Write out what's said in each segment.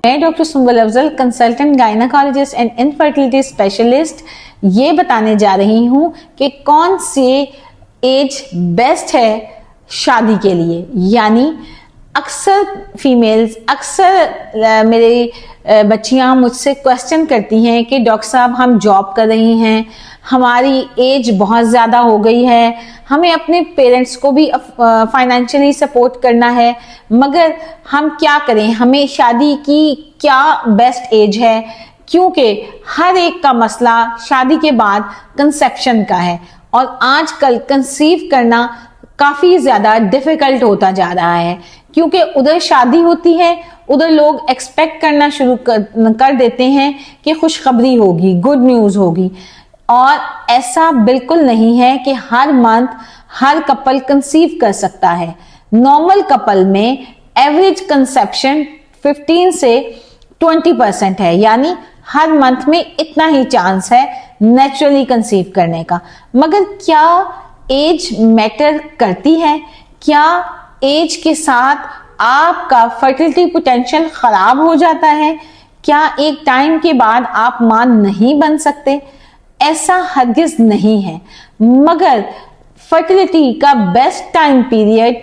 मैं doctor Sumbul Afzal, consultant gynaecologist and infertility specialist, ये बताने जा रही हूँ कि कौन सी एज बेस्ट है शादी के लिए। यानी अक्सर फीमेल्स, मेरी बच्चियां मुझसे क्वेश्चन करती हैं कि डॉक्टर साहब हम जॉब कर रही हैं, हमारी एज बहुत ज़्यादा हो गई है, हमें अपने पेरेंट्स को भी फाइनेंशियली सपोर्ट करना है, मगर हम क्या करें, हमें शादी की क्या बेस्ट एज है, क्योंकि हर एक का मसला शादी के बाद कंसेप्शन का है और आजकल कंसीव करना काफ़ी ज़्यादा डिफ़िकल्ट होता जा रहा है, क्योंकि उधर शादी होती है, उधर लोग एक्सपेक्ट करना शुरू कर देते हैं कि खुशखबरी होगी, गुड न्यूज़ होगी। और ऐसा बिल्कुल नहीं है कि हर मंथ हर कपल कंसीव कर सकता है। नॉर्मल कपल में एवरेज कंसेप्शन 15 से 20% है, यानी हर मंथ में इतना ही चांस है नेचुरली कंसीव करने का। मगर क्या एज मैटर करती है? क्या एज के साथ आपका फर्टिलिटी पोटेंशियल खराब हो जाता है? क्या एक टाइम के बाद आप मां नहीं बन सकते? ऐसा हरगिज नहीं है, मगर फर्टिलिटी का बेस्ट टाइम पीरियड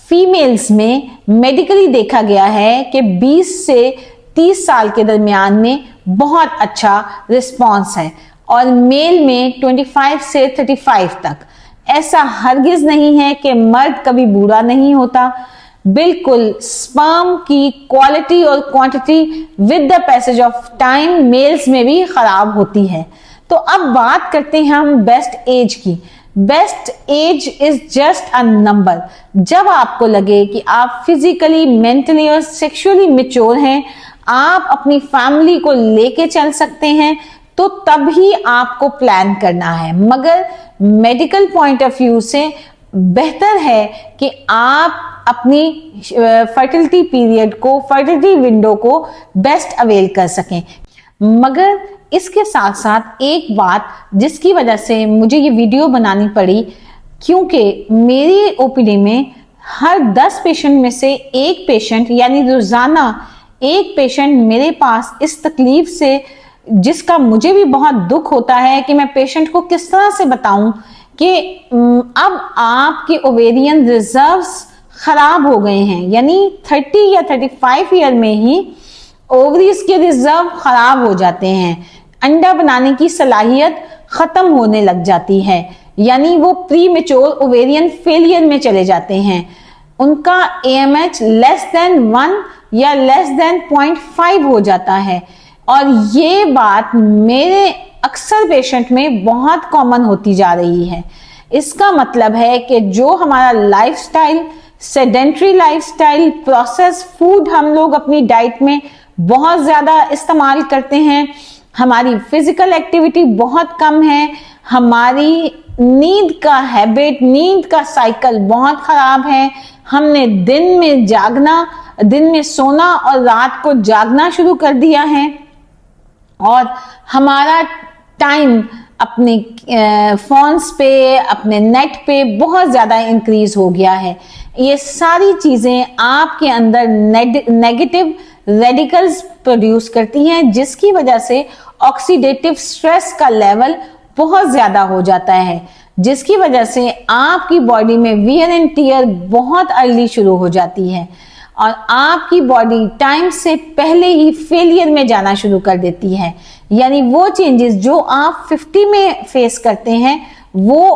फीमेल्स में मेडिकली देखा गया है कि 20 से 30 साल के दरमियान में बहुत अच्छा रिस्पॉन्स है और मेल में 25 से 35 तक। ऐसा हरगिज नहीं है कि मर्द कभी बूढ़ा नहीं होता। बिल्कुल स्पर्म की क्वालिटी और quantity with the passage of time males में भी खराब होती है। तो अब बात करते हैं हम बेस्ट एज की। Best age is just a number. जब आपको लगे कि आप फिजिकली, मेंटली और सेक्सुअली मैच्योर हैं, आप अपनी फैमिली को लेके चल सकते हैं, तो तभी आपको प्लान करना है। मगर मेडिकल पॉइंट ऑफ व्यू से बेहतर है कि आप अपनी फर्टिलिटी पीरियड को, फर्टिलिटी विंडो को बेस्ट अवेल कर सकें। मगर इसके साथ साथ एक बात जिसकी वजह से मुझे ये वीडियो बनानी पड़ी, क्योंकि मेरी ओपीडी में हर 10 पेशेंट में से एक पेशेंट, यानी रोजाना एक पेशेंट मेरे पास इस तकलीफ से, जिसका मुझे भी बहुत दुख होता है कि मैं पेशेंट को किस तरह से बताऊं कि अब आपके ओवेरियन रिजर्व्स खराब हो गए हैं, यानी 30 या 35 ईयर में ही ओवरीज के रिजर्व खराब हो जाते हैं, अंडा बनाने की सलाहियत खत्म होने लग जाती है, यानी वो प्री मेच्योर ओवेरियन फेलियर में चले जाते हैं। उनका AMH लेस देन 1 या लेस देन 0.5 हो जाता है। और ये बात मेरे अक्सर पेशेंट में बहुत कॉमन होती जा रही है। इसका मतलब है कि जो हमारा lifestyle, sedentary lifestyle, process food हम लोग अपनी डाइट में बहुत ज्यादा इस्तेमाल करते हैं, हमारी फिजिकल एक्टिविटी बहुत कम है, हमारी नींद का हैबिट, नींद का साइकिल बहुत खराब है, हमने दिन में सोना और रात को जागना शुरू कर दिया है, और हमारा टाइम अपने फोन्स पे, अपने नेट पे बहुत ज़्यादा इंक्रीज हो गया है। ये सारी चीज़ें आपके अंदर नेगेटिव रेडिकल्स प्रोड्यूस करती हैं, जिसकी वजह से ऑक्सीडेटिव स्ट्रेस का लेवल बहुत ज़्यादा हो जाता है, जिसकी वजह से आपकी बॉडी में वियर एंड टियर बहुत अर्ली शुरू हो जाती है और आपकी बॉडी टाइम से पहले ही फेलियर में जाना शुरू कर देती है। यानी वो चेंजेस जो आप 50 में फेस करते हैं, वो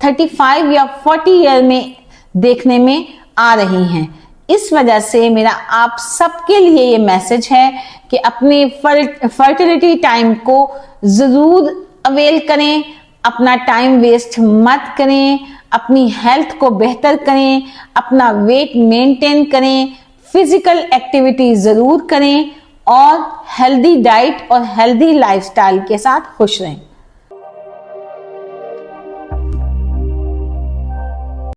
35 या 40 ईयर में देखने में आ रही हैं। इस वजह से मेरा आप सबके लिए ये मैसेज है कि अपने फर्टिलिटी टाइम को ज़रूर अवेल करें, अपना टाइम वेस्ट मत करें, अपनी हेल्थ को बेहतर करें, अपना वेट मेंटेन करें, फिजिकल एक्टिविटी ज़रूर करें और हेल्दी डाइट और हेल्दी लाइफस्टाइल के साथ खुश रहें।